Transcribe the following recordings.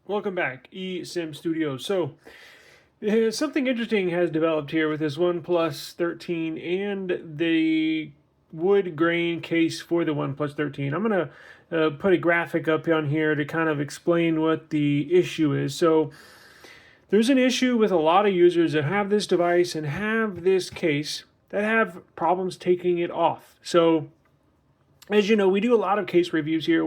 Welcome back, eSIM Studios. So, something interesting has developed here with this OnePlus 13 and the wood grain case for the OnePlus 13. I'm going to put a graphic up on here to kind of explain what the issue is. So, there's an issue with a lot of users that have this device and have this case that have problems taking it off. So, as you know, we do a lot of case reviews here.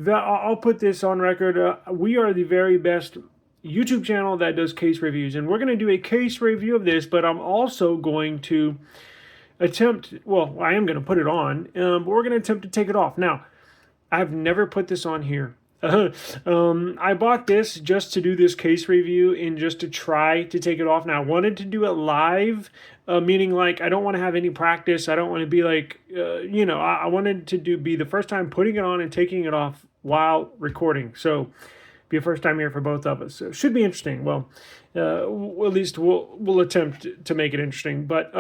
I'll put this on record. We are the very best YouTube channel that does case reviews, and we're going to do a case review of this. But I'm also going to I am going to put it on, but we're going to attempt to take it off. Now, I've never put this on here. I bought this just to do this case review and just to try to take it off. Now, I wanted to do it live, meaning like I don't want to have any practice. I don't want to be like, I wanted to be the first time putting it on and taking it off while recording. So, be a first time here for both of us. So it should be interesting. Well, at least we'll attempt to make it interesting. But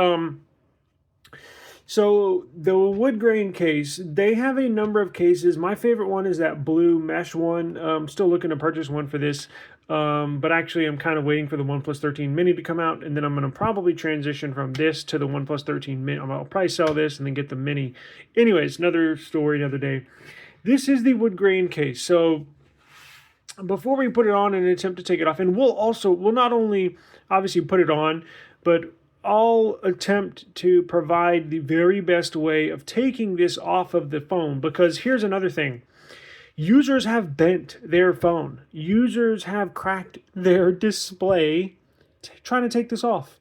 so the wood grain case, they have a number of cases. My favorite one is that blue mesh one. I'm still looking to purchase one for this. But actually, I'm kind of waiting for the OnePlus 13 mini to come out, and then I'm going to probably transition from this to the OnePlus 13 mini. I'll probably sell this and then get the mini. Anyways, another story, another day. This is the wood grain case. So before we put it on and attempt to take it off, and we'll not only obviously put it on, but I'll attempt to provide the very best way of taking this off of the phone, because here's another thing. Users have bent their phone. Users have cracked their display trying to take this off.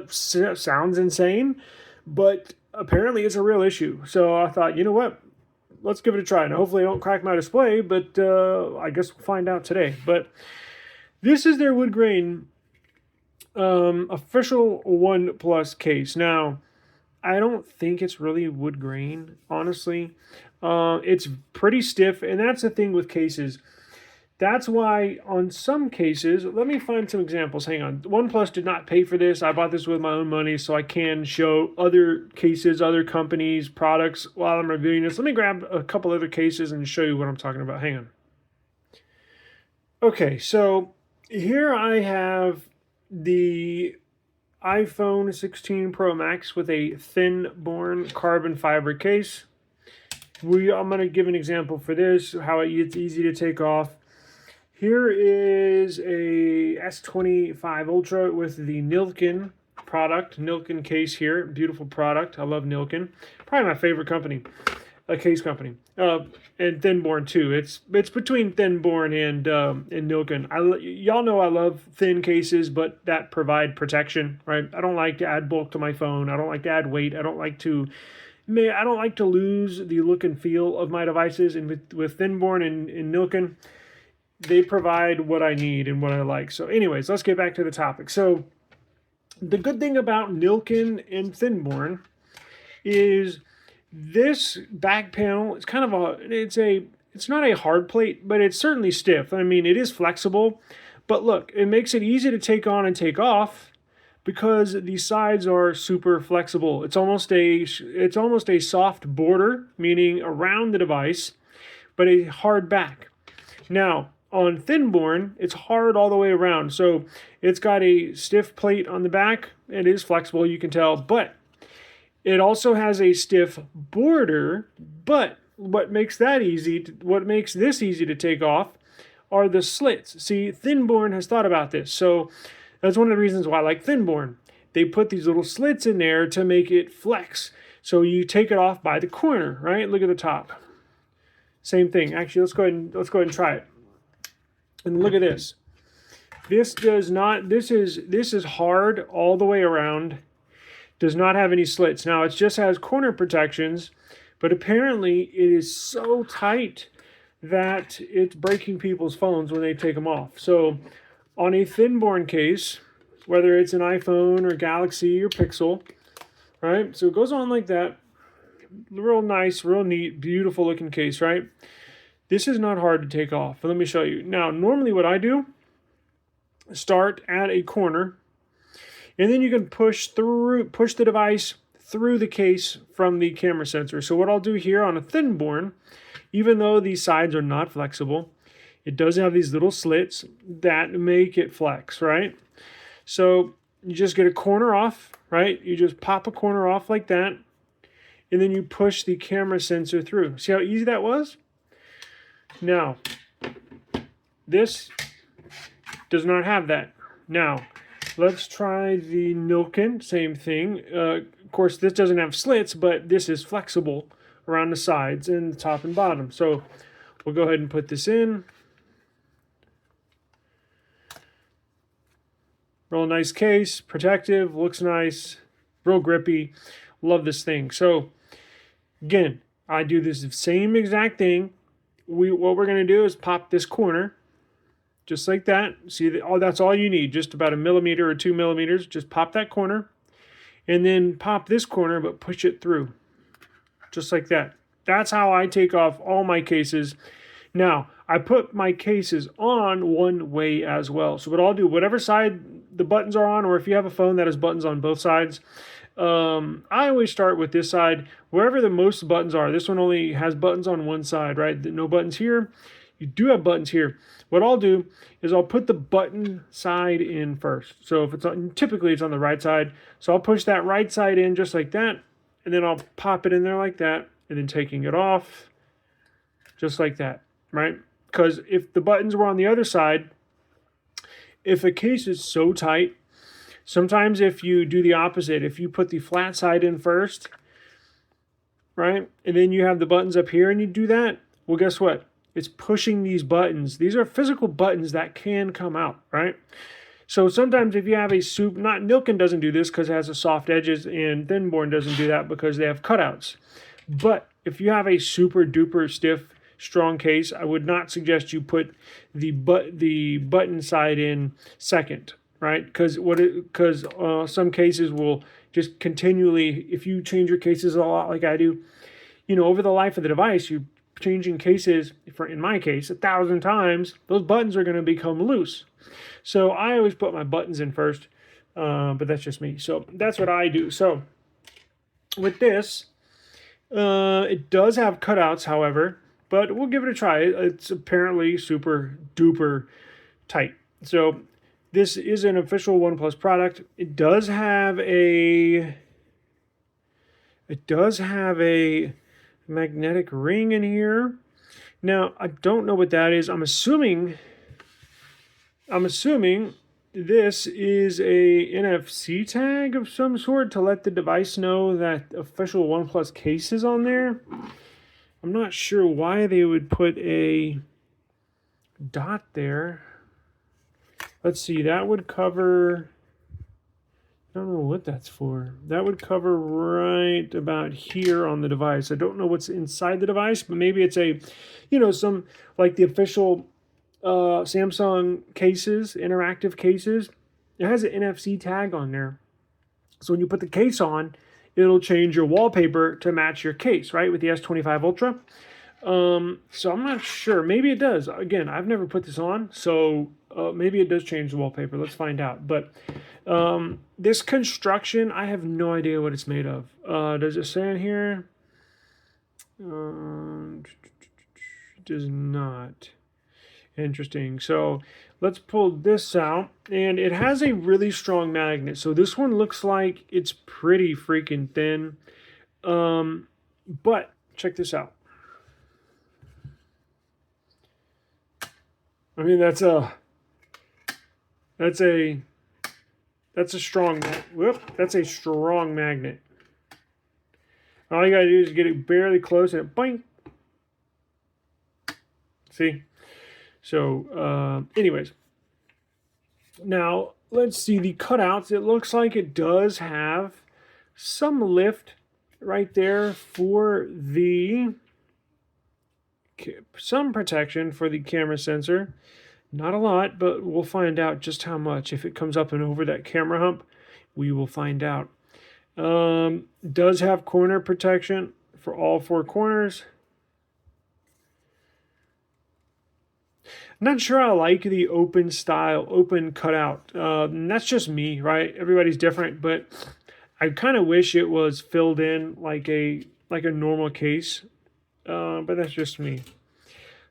Sounds insane, but apparently it's a real issue. So I thought, you know what? Let's give it a try. Now, hopefully I don't crack my display, but I guess we'll find out today. But this is their wood grain official OnePlus case. Now, I don't think it's really wood grain, honestly. It's pretty stiff, and that's the thing with cases. That's why on some cases, let me find some examples. Hang on. OnePlus did not pay for this. I bought this with my own money, so I can show other cases, other companies, products while I'm reviewing this. Let me grab a couple other cases and show you what I'm talking about. Hang on. Okay, so here I have the iPhone 16 Pro Max with a thin-borne carbon fiber case. I'm going to give an example for this, how it's easy to take off. Here is a S25 Ultra with the Nilkin product, Nilkin case here. Beautiful product. I love Nilkin. Probably my favorite company, a case company. And thin-borne too. It's between thin-borne and Nilkin. Y'all know I love thin cases, but that provide protection, right? I don't like to add bulk to my phone. I don't like to add weight. I don't like to lose the look and feel of my devices. And with thin-borne and Nilkin, they provide what I need and what I like. So anyways, let's get back to the topic. So the good thing about Nilkin and thin-borne is this back panel is kind of it's not a hard plate, but it's certainly stiff. I mean, it is flexible, but look, it makes it easy to take on and take off because the sides are super flexible. It's almost a soft border, meaning around the device, but a hard back. Now, on thin-borne, it's hard all the way around. So it's got a stiff plate on the back. It is flexible, you can tell, but it also has a stiff border. But what makes this easy to take off are the slits. See, thin-borne has thought about this. So that's one of the reasons why I like thin-borne. They put these little slits in there to make it flex. So you take it off by the corner, right? Look at the top. Same thing. Actually, let's go ahead and try it. And look at this. This is hard all the way around. Does not have any slits. Now, it just has corner protections, but apparently it is so tight that it's breaking people's phones when they take them off. So on a thin-borne case, whether it's an iPhone or Galaxy or Pixel, right? So it goes on like that. Real nice, real neat, beautiful looking case, right? This is not hard to take off. But let me show you. Now, normally what I do, start at a corner, and then you can push the device through the case from the camera sensor. So what I'll do here on a thin-borne, even though these sides are not flexible, it does have these little slits that make it flex, right? So you just get a corner off, right? You just pop a corner off like that, and then you push the camera sensor through. See how easy that was? Now, this does not have that. Now, let's try the Nilken, same thing. Of course, this doesn't have slits, but this is flexible around the sides and the top and bottom. So we'll go ahead and put this in. Real nice case, protective, looks nice, real grippy. Love this thing. So again, I do this same exact thing. What we're going to do is pop this corner, just like that. See, that's all you need, just about 1 millimeter or 2 millimeters. Just pop that corner, and then pop this corner, but push it through, just like that. That's how I take off all my cases. Now, I put my cases on one way as well. So what I'll do, whatever side the buttons are on, or if you have a phone that has buttons on both sides, I always start with this side, wherever the most buttons are. This one only has buttons on one side, right? No buttons here. You do have buttons here. What I'll do is I'll put the button side in first. So if it's on, typically it's on the right side. So I'll push that right side in just like that, and then I'll pop it in there like that, and then taking it off just like that, right? Because if the buttons were on the other side, if a case is so tight, sometimes if you do the opposite, if you put the flat side in first, right, and then you have the buttons up here and you do that, well, guess what? It's pushing these buttons. These are physical buttons that can come out, right? So sometimes if you have a Nilken doesn't do this because it has a soft edges, and Thinborn doesn't do that because they have cutouts. But if you have a super duper stiff, strong case, I would not suggest you put the button side in second, right? Because some cases will just continually, if you change your cases a lot like I do, over the life of the device, you're changing cases, in my case, 1,000 times, those buttons are going to become loose. So I always put my buttons in first, but that's just me. So that's what I do. So with this, it does have cutouts, however, but we'll give it a try. It's apparently super duper tight. So this is an official OnePlus product. It does have a magnetic ring in here. Now, I don't know what that is. I'm assuming this is a NFC tag of some sort to let the device know that official OnePlus case is on there. I'm not sure why they would put a dot there. Let's see, that would cover, I don't know what that's for. That would cover right about here on the device. I don't know what's inside the device, but maybe it's a, some, like the official Samsung cases, interactive cases. It has an NFC tag on there. So when you put the case on, it'll change your wallpaper to match your case, right, with the S25 Ultra. So I'm not sure. Maybe it does. Again, I've never put this on, so maybe it does change the wallpaper. Let's find out. But this construction, I have no idea what it's made of. Does it say in here? It does not. Interesting. So let's pull this out, and it has a really strong magnet. So this one looks like it's pretty freaking thin. But check this out. I mean, that's a strong, that's a strong magnet. All you gotta do is get it barely close and it boing. See? So, anyways, now let's see the cutouts. It looks like it does have some lift right there for some protection for the camera sensor. Not a lot, but we'll find out just how much. If it comes up and over that camera hump, we will find out. Does have corner protection for all 4 corners. Not sure I like the open cutout. That's just me, right? Everybody's different, but I kind of wish it was filled in like a normal case. But that's just me.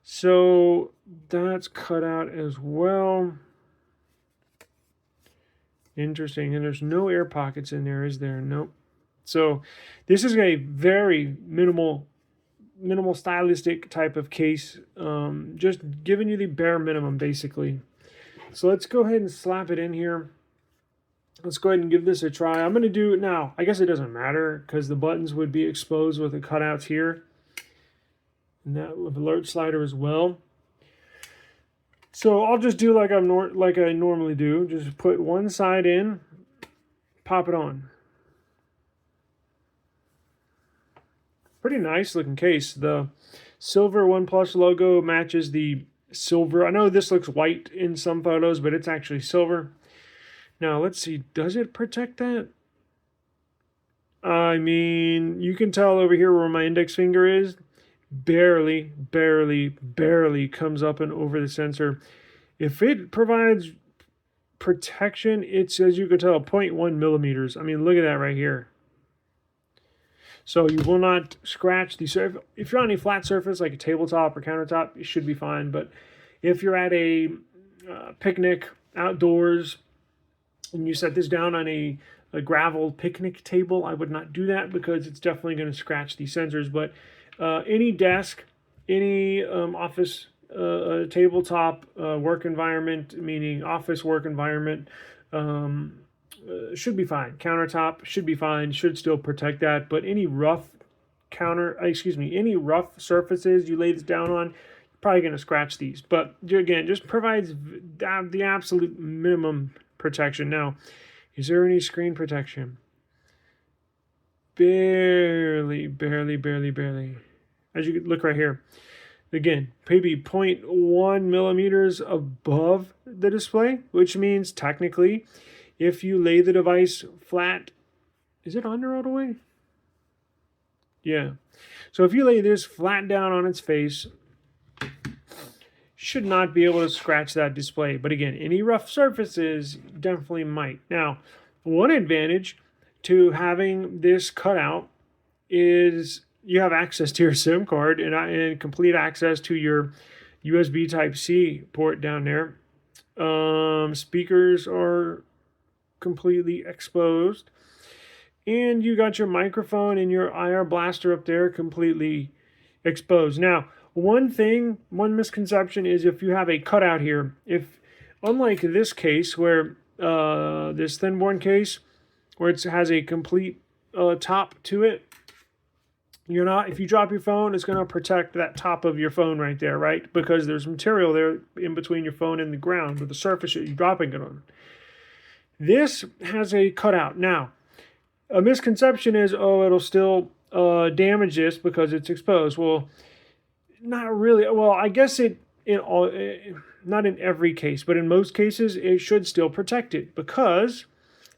So That's cut out as well. Interesting. And there's no air pockets in there, is there? Nope. So this is a very minimal stylistic type of case. Just giving you the bare minimum, basically. So let's go ahead and slap it in here. Let's go ahead and give this a try. I'm going to do it now. I guess it doesn't matter because the buttons would be exposed with the cutouts here. And that alert slider as well. So I'll just do like I normally do. Just put one side in, pop it on. Pretty nice looking case. The silver OnePlus logo matches the silver. I know this looks white in some photos, but it's actually silver. Now let's see, does it protect that? I mean, you can tell over here where my index finger is. Barely comes up and over the sensor. If it provides protection, it's, as you can tell, 0.1 millimeters. I mean, look at that right here. So you will not scratch the surface. If you're on a flat surface like a tabletop or countertop, it should be fine. But if you're at a picnic outdoors and you set this down on a gravel picnic table, I would not do that because it's definitely going to scratch the sensors. But any desk, any office, tabletop work environment, meaning office work environment, should be fine. Countertop should be fine, should still protect that. But any rough any rough surfaces you lay this down on, you're probably going to scratch these. But again, just provides the absolute minimum protection. Now, is there any screen protection? Barely. As you can look right here. Again, maybe 0.1 millimeters above the display, which means technically, if you lay the device flat, is it under all the way? Yeah. So if you lay this flat down on its face, should not be able to scratch that display. But again, any rough surfaces definitely might. Now, one advantage to having this cut out is you have access to your SIM card and complete access to your USB Type-C port down there. Speakers are completely exposed. And you got your microphone and your IR blaster up there completely exposed. Now, one misconception is if you have a cutout here, unlike this case where this thin-born case, where it has a complete top to it, if you drop your phone, it's going to protect that top of your phone right there, right? Because there's material there in between your phone and the ground, or the surface that you're dropping it on. This has a cutout. Now, a misconception is, it'll still damage this because it's exposed. Well, not really. Well, I guess not in every case, but in most cases, it should still protect it because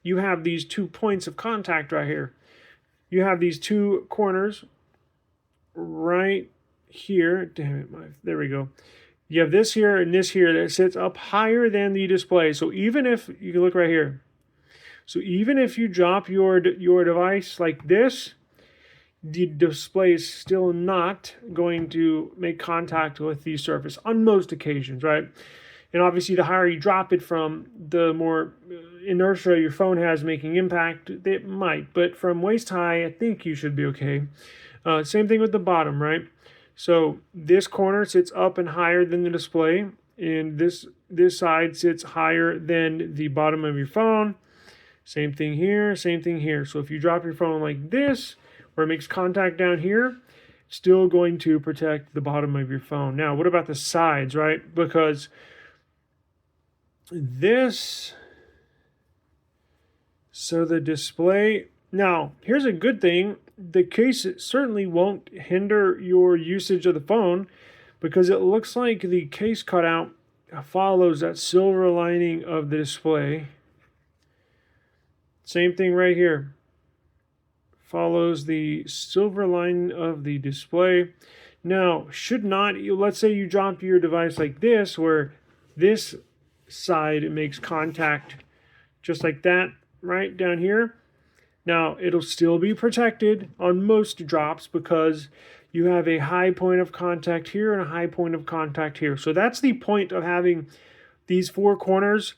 you have these 2 points of contact right here. You have these 2 corners right here. Damn it, there we go. You have this here and this here that sits up higher than the display. So even if you can look right here, so even if you drop your device like this, the display is still not going to make contact with the surface on most occasions, right? And obviously, the higher you drop it from, the more inertia your phone has making impact. It might, but from waist high, I think you should be okay. Same thing with the bottom, right? So this corner sits up and higher than the display, and this side sits higher than the bottom of your phone. Same thing here, same thing here. So if you drop your phone like this, where it makes contact down here, it's still going to protect the bottom of your phone. Now, what about the sides, right? Because the display, now, here's a good thing. The case certainly won't hinder your usage of the phone because it looks like the case cutout follows that silver lining of the display. Same thing right here. Follows the silver line of the display. Now, let's say you drop your device like this, where this side makes contact just like that, right down here. Now, it'll still be protected on most drops because You have a high point of contact here and a high point of contact here. So that's the point of having these four corners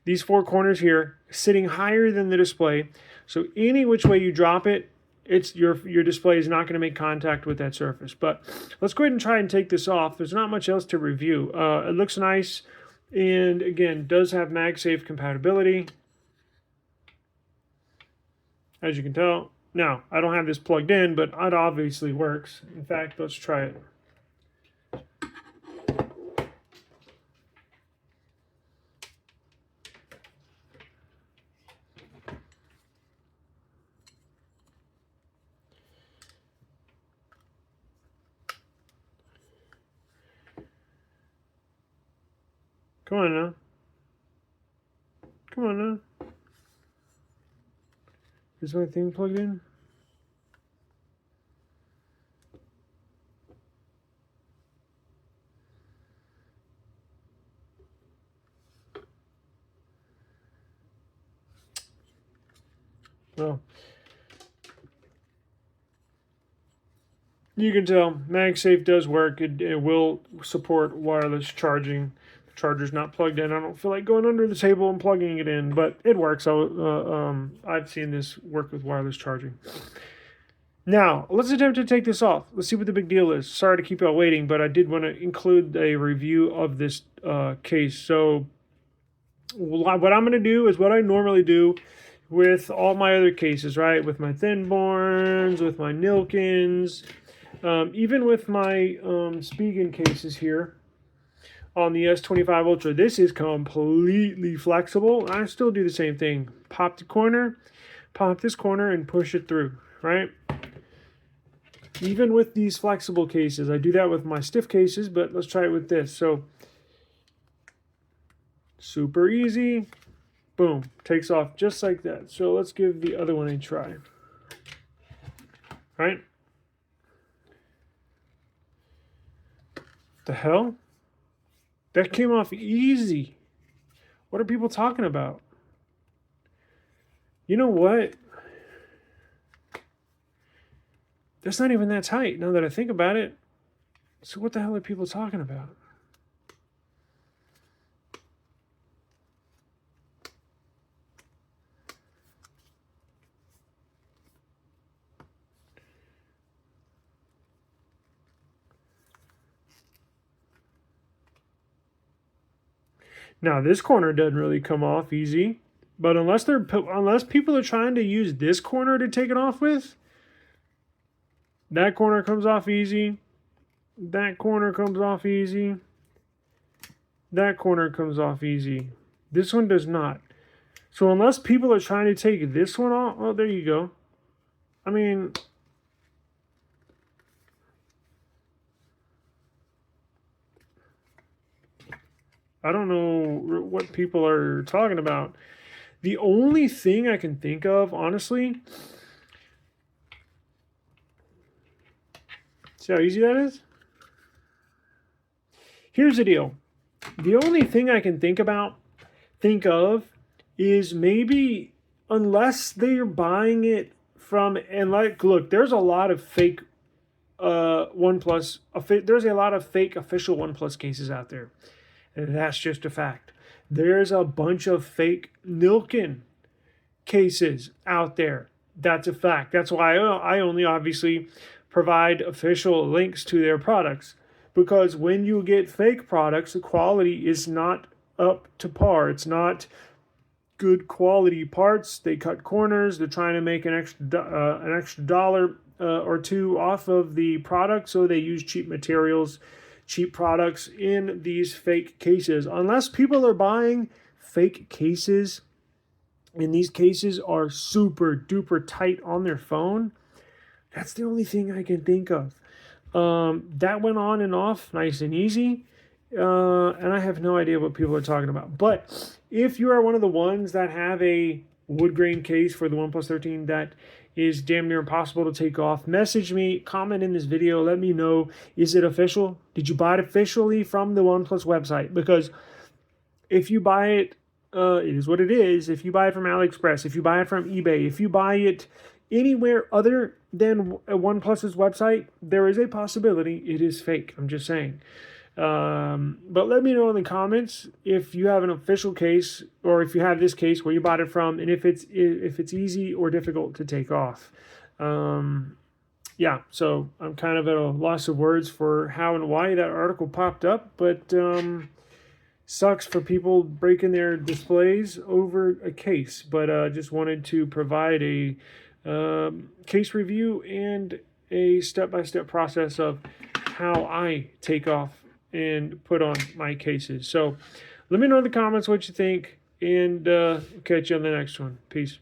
here sitting higher than the display. So any which way you drop it, it's your display is not going to make contact with that surface. But let's go ahead and try and take this off. There's not much else to review. It looks nice, and again, does have MagSafe compatibility, as you can tell. Now, I don't have this plugged in, but it obviously works. In fact, let's try it. Come on now. Come on now. Is my thing plugged in? Well, you can tell MagSafe does work. It will support wireless charging. The charger's not plugged in. I don't feel like going under the table and plugging it in, but it works. I've seen this work with wireless charging. Now, let's attempt to take this off. Let's see what the big deal is. Sorry to keep y'all waiting, but I did want to include a review of this case. So what I'm going to do is what I normally do with all my other cases, right? With my Thinborns, with my Nilkins, even with my Spigen cases here on the S25 Ultra. This is completely flexible. I still do the same thing. Pop the corner, pop this corner, and push it through, right? Even with these flexible cases. I do that with my stiff cases, but let's try it with this. So, super easy. Boom, takes off just like that. So let's give the other one a try. Right? The hell? That came off easy. What are people talking about? You know what? That's not even that tight now that I think about it. So what the hell are people talking about? Now this corner doesn't really come off easy, but unless people are trying to use this corner to take it off with, that corner comes off easy. That corner comes off easy. That corner comes off easy. This one does not. So unless people are trying to take this one off, oh, there you go. I mean, I don't know what people are talking about. The only thing I can think of, honestly, see how easy that is? Here's the deal. The only thing I can think of is maybe unless they're buying it from, and like, look, there's a lot of fake OnePlus, there's a lot of fake official OnePlus cases out there. And that's just a fact. There's a bunch of fake Nilkin cases out there. That's a fact. That's why I only obviously provide official links to their products. Because when you get fake products, the quality is not up to par. It's not good quality parts. They cut corners. They're trying to make an extra dollar or two off of the product, so they use cheap materials, cheap products in these fake cases. Unless people are buying fake cases, and these cases are super duper tight on their phone, that's the only thing I can think of. That went on and off nice and easy, and I have no idea what people are talking about. But if you are one of the ones that have a wood grain case for the OnePlus 13 that is damn near impossible to take off, message me, comment in this video, let me know, is it official? Did you buy it officially from the OnePlus website? Because if you buy it, it is what it is. If you buy it from AliExpress, if you buy it from eBay, if you buy it anywhere other then OnePlus's website, there is a possibility it is fake. I'm just saying. But let me know in the comments if you have an official case, or if you have this case, where you bought it from, and if it's easy or difficult to take off. Yeah, so I'm kind of at a loss of words for how and why that article popped up, but sucks for people breaking their displays over a case. But just wanted to provide a case review and a step-by-step process of how I take off and put on my cases. So let me know in the comments what you think, and catch you on the next one. Peace.